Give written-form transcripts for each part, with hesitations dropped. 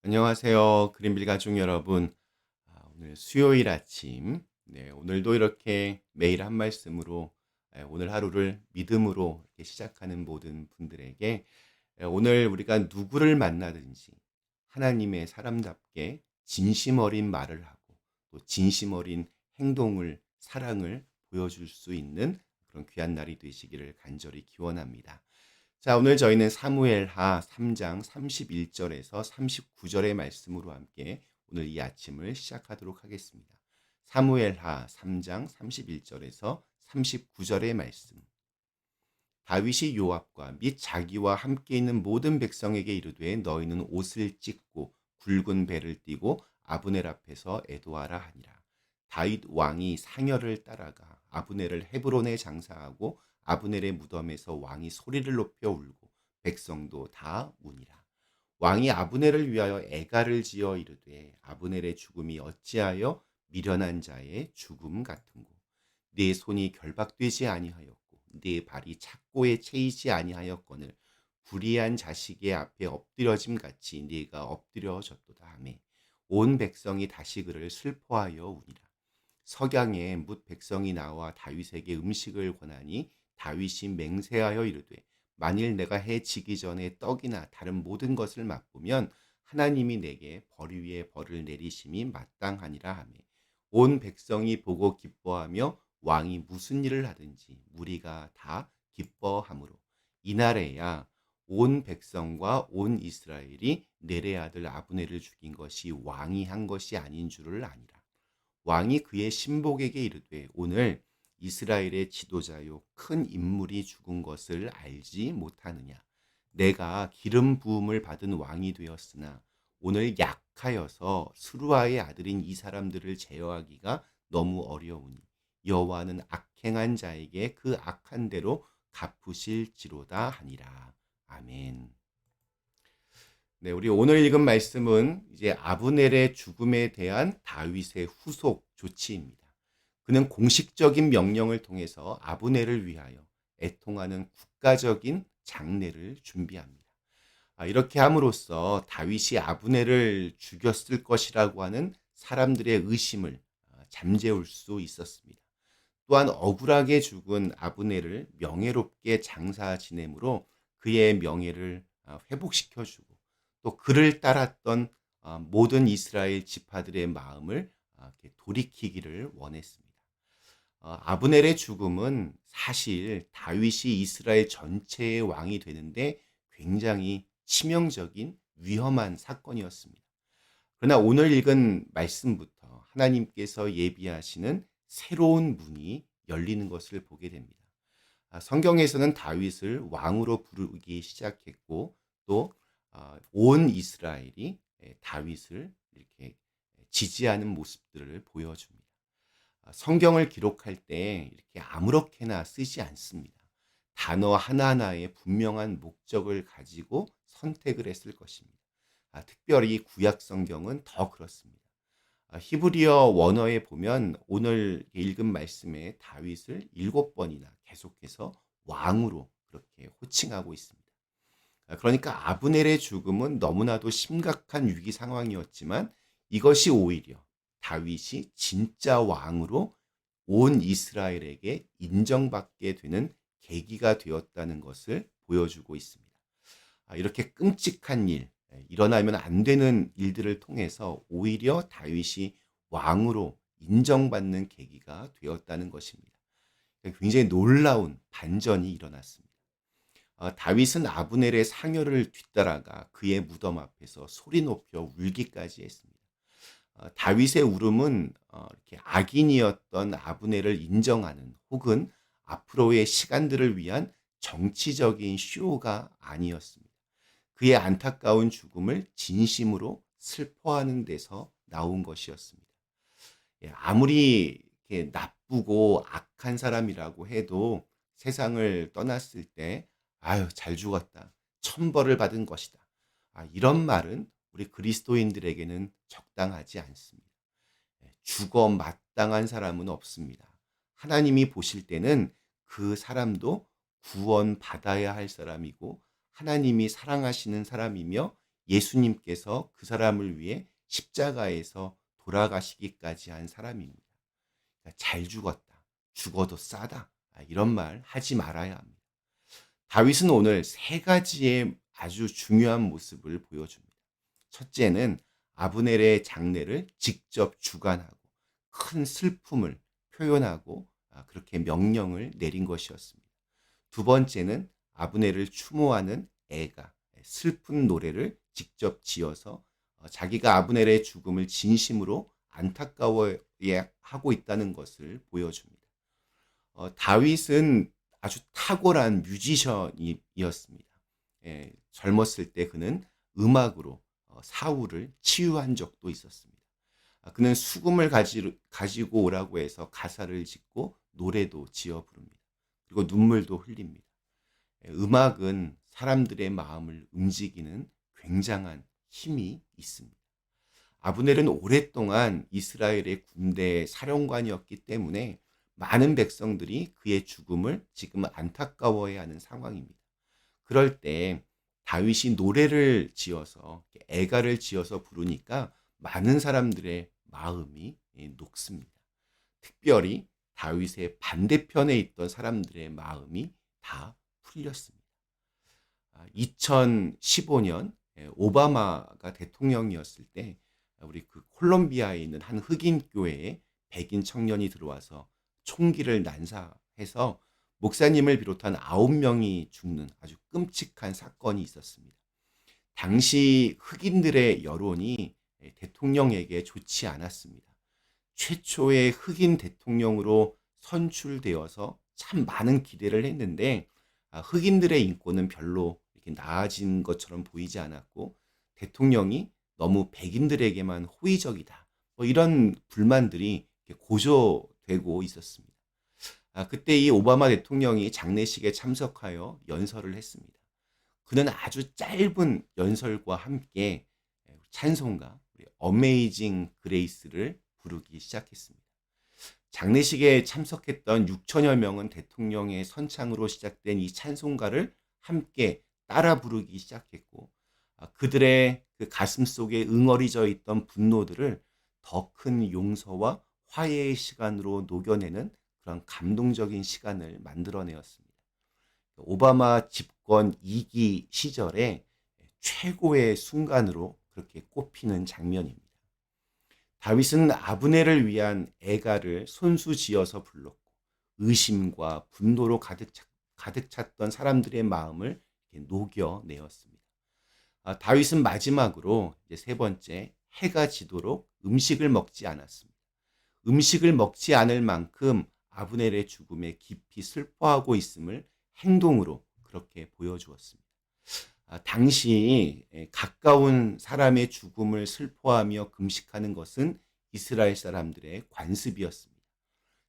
안녕하세요. 그린빌 가족 여러분. 오늘 수요일 아침, 오늘도 이렇게 매일 한 말씀으로 오늘 하루를 믿음으로 이렇게 시작하는 모든 분들에게 오늘 우리가 누구를 만나든지 하나님의 사람답게 진심 어린 말을 하고 또 진심 어린 행동을, 사랑을 보여줄 수 있는 그런 귀한 날이 되시기를 간절히 기원합니다. 자, 오늘 저희는 사무엘하 3장 31절에서 39절의 말씀으로 함께 오늘 이 아침을 시작하도록 하겠습니다. 사무엘하 3장 31절에서 39절의 말씀. 다윗이 요압과 및 자기와 함께 있는 모든 백성에게 이르되 너희는 옷을 찢고 굵은 배를 띠고 아브넬 앞에서 애도하라 하니라. 다윗 왕이 상여를 따라가 아브넬을 헤브론에 장사하고 아브넬의 무덤에서 왕이 소리를 높여 울고 백성도 다 우니라. 왕이 아브넬을 위하여 애가를 지어 이르되 아브넬의 죽음이 어찌하여 미련한 자의 죽음 같은고 네 손이 결박되지 아니하였고 네 발이 착고에 채이지 아니하였거늘 불의한 자식의 앞에 엎드려짐 같이 네가 엎드려졌도다 하매 온 백성이 다시 그를 슬퍼하여 우니라. 석양에 뭇 백성이 나와 다윗에게 음식을 권하니 다윗이 맹세하여 이르되 만일 내가 해 지기 전에 떡이나 다른 모든 것을 맛보면 하나님이 내게 벌 위에 벌을 내리심이 마땅하니라 하매 온 백성이 보고 기뻐하며 왕이 무슨 일을 하든지 무리가 다 기뻐하므로 이날에야 온 백성과 온 이스라엘이 넬의 아들 아브넬을 죽인 것이 왕이 한 것이 아닌 줄을 아니라. 왕이 그의 신복에게 이르되 오늘 이스라엘의 지도자요 큰 인물이 죽은 것을 알지 못하느냐. 내가 기름 부음을 받은 왕이 되었으나 오늘 약하여서 스루아의 아들인 이 사람들을 제어하기가 너무 어려우니 여호와는 악행한 자에게 그 악한 대로 갚으실지로다 하니라. 아멘. 네, 우리 오늘 읽은 말씀은 이제 아브넬의 죽음에 대한 다윗의 후속 조치입니다. 그는 공식적인 명령을 통해서 아브넬을 위하여 애통하는 국가적인 장례를 준비합니다. 이렇게 함으로써 다윗이 아브넬을 죽였을 것이라고 하는 사람들의 의심을 잠재울 수 있었습니다. 또한 억울하게 죽은 아브넬을 명예롭게 장사 지내므로 그의 명예를 회복시켜주고 또 그를 따랐던 모든 이스라엘 지파들의 마음을 이렇게 돌이키기를 원했습니다. 아브넬의 죽음은 사실 다윗이 이스라엘 전체의 왕이 되는데 굉장히 치명적인 위험한 사건이었습니다. 그러나 오늘 읽은 말씀부터 하나님께서 예비하시는 새로운 문이 열리는 것을 보게 됩니다. 성경에서는 다윗을 왕으로 부르기 시작했고 또 온 이스라엘이 다윗을 이렇게 지지하는 모습들을 보여줍니다. 성경을 기록할 때 이렇게 아무렇게나 쓰지 않습니다. 단어 하나하나에 분명한 목적을 가지고 선택을 했을 것입니다. 특별히 구약 성경은 더 그렇습니다. 히브리어 원어에 보면 오늘 읽은 말씀에 다윗을 7번이나 계속해서 왕으로 그렇게 호칭하고 있습니다. 그러니까 아브넬의 죽음은 너무나도 심각한 위기 상황이었지만 이것이 오히려 다윗이 진짜 왕으로 온 이스라엘에게 인정받게 되는 계기가 되었다는 것을 보여주고 있습니다. 이렇게 끔찍한 일, 일어나면 안 되는 일들을 통해서 오히려 다윗이 왕으로 인정받는 계기가 되었다는 것입니다. 굉장히 놀라운 반전이 일어났습니다. 다윗은 아브넬의 상여를 뒤따라가 그의 무덤 앞에서 소리 높여 울기까지 했습니다. 다윗의 울음은 이렇게 악인이었던 아브넬을 인정하는 혹은 앞으로의 시간들을 위한 정치적인 쇼가 아니었습니다. 그의 안타까운 죽음을 진심으로 슬퍼하는 데서 나온 것이었습니다. 아무리 이렇게 나쁘고 악한 사람이라고 해도 세상을 떠났을 때 아유 잘 죽었다. 천벌을 받은 것이다. 이런 말은 우리 그리스도인들에게는 적당하지 않습니다. 죽어 마땅한 사람은 없습니다. 하나님이 보실 때는 그 사람도 구원받아야 할 사람이고 하나님이 사랑하시는 사람이며 예수님께서 그 사람을 위해 십자가에서 돌아가시기까지 한 사람입니다. 그러니까 잘 죽었다. 죽어도 싸다. 이런 말 하지 말아야 합니다. 다윗은 오늘 세 가지의 아주 중요한 모습을 보여줍니다. 첫째는 아브넬의 장례를 직접 주관하고 큰 슬픔을 표현하고 그렇게 명령을 내린 것이었습니다. 두 번째는 아브넬을 추모하는 애가 슬픈 노래를 직접 지어서 자기가 아브넬의 죽음을 진심으로 안타까워하고 있다는 것을 보여줍니다. 다윗은 아주 탁월한 뮤지션이었습니다. 젊었을 때 그는 음악으로 사울을 치유한 적도 있었습니다. 그는 수금을 가지고 오라고 해서 가사를 짓고 노래도 지어 부릅니다. 그리고 눈물도 흘립니다. 음악은 사람들의 마음을 움직이는 굉장한 힘이 있습니다. 아브넬은 오랫동안 이스라엘의 군대 사령관이었기 때문에 많은 백성들이 그의 죽음을 지금 안타까워해하는 상황입니다. 그럴 때 다윗이 노래를 지어서 애가를 지어서 부르니까 많은 사람들의 마음이 녹습니다. 특별히 다윗의 반대편에 있던 사람들의 마음이 다 풀렸습니다. 2015년 오바마가 대통령이었을 때 우리 그 콜롬비아에 있는 한 흑인 교회에 백인 청년이 들어와서 총기를 난사해서 목사님을 비롯한 9명이 죽는 아주 끔찍한 사건이 있었습니다. 당시 흑인들의 여론이 대통령에게 좋지 않았습니다. 최초의 흑인 대통령으로 선출되어서 참 많은 기대를 했는데 흑인들의 인권은 별로 이렇게 나아진 것처럼 보이지 않았고 대통령이 너무 백인들에게만 호의적이다. 이런 불만들이 고조되고 있었습니다. 그때 이 오바마 대통령이 장례식에 참석하여 연설을 했습니다. 그는 아주 짧은 연설과 함께 찬송가 어메이징 그레이스를 부르기 시작했습니다. 장례식에 참석했던 6천여 명은 대통령의 선창으로 시작된 이 찬송가를 함께 따라 부르기 시작했고 그들의 그 가슴 속에 응어리져 있던 분노들을 더 큰 용서와 화해의 시간으로 녹여내는 그런 감동적인 시간을 만들어내었습니다. 오바마 집권 2기 시절에 최고의 순간으로 그렇게 꼽히는 장면입니다. 다윗은 아브넬을 위한 애가를 손수지어서 불렀고 의심과 분노로 가득 찼던 사람들의 마음을 녹여내었습니다. 다윗은 마지막으로 이제 세 번째 해가 지도록 음식을 먹지 않았습니다. 음식을 먹지 않을 만큼 아브넬의 죽음에 깊이 슬퍼하고 있음을 행동으로 그렇게 보여주었습니다. 당시 가까운 사람의 죽음을 슬퍼하며 금식하는 것은 이스라엘 사람들의 관습이었습니다.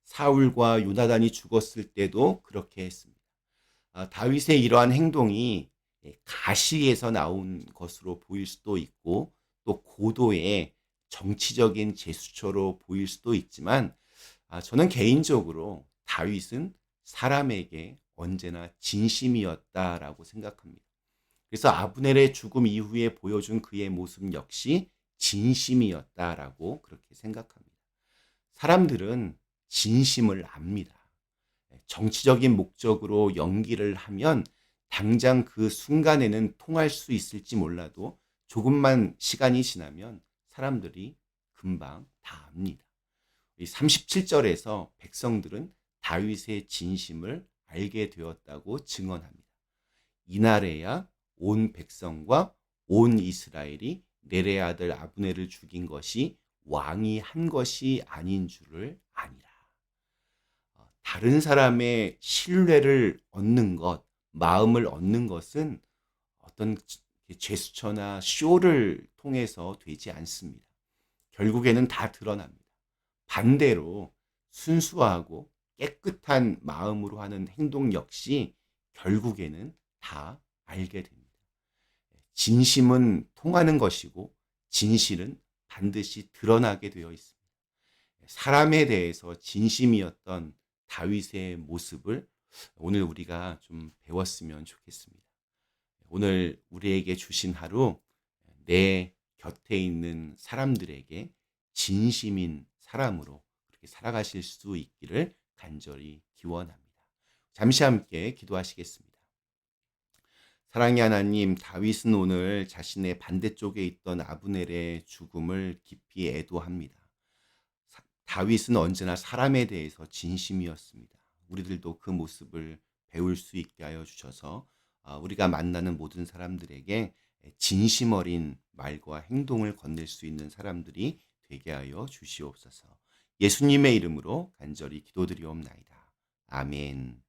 사울과 요나단이 죽었을 때도 그렇게 했습니다. 다윗의 이러한 행동이 가시에서 나온 것으로 보일 수도 있고 또 고도의 정치적인 제스처로 보일 수도 있지만 저는 개인적으로 다윗은 사람에게 언제나 진심이었다라고 생각합니다. 그래서 아브넬의 죽음 이후에 보여준 그의 모습 역시 진심이었다라고 그렇게 생각합니다. 사람들은 진심을 압니다. 정치적인 목적으로 연기를 하면 당장 그 순간에는 통할 수 있을지 몰라도 조금만 시간이 지나면 사람들이 금방 다 압니다. 37절에서 백성들은 다윗의 진심을 알게 되었다고 증언합니다. 이날에야 온 백성과 온 이스라엘이 넬의 아들 아브넬을 죽인 것이 왕이 한 것이 아닌 줄을 아니라. 다른 사람의 신뢰를 얻는 것, 마음을 얻는 것은 어떤 제스처나 쇼를 통해서 되지 않습니다. 결국에는 다 드러납니다. 반대로 순수하고 깨끗한 마음으로 하는 행동 역시 결국에는 다 알게 됩니다. 진심은 통하는 것이고 진실은 반드시 드러나게 되어 있습니다. 사람에 대해서 진심이었던 다윗의 모습을 오늘 우리가 좀 배웠으면 좋겠습니다. 오늘 우리에게 주신 하루 내 곁에 있는 사람들에게 진심인 사람으로 그렇게 살아가실 수 있기를 간절히 기원합니다. 잠시 함께 기도하시겠습니다. 사랑의 하나님, 다윗은 오늘 자신의 반대쪽에 있던 아브넬의 죽음을 깊이 애도합니다. 다윗은 언제나 사람에 대해서 진심이었습니다. 우리들도 그 모습을 배울 수 있게 하여 주셔서 우리가 만나는 모든 사람들에게 진심 어린 말과 행동을 건넬 수 있는 사람들이 되게 하여 주시옵소서. 예수님의 이름으로 간절히 기도드리옵나이다. 아멘.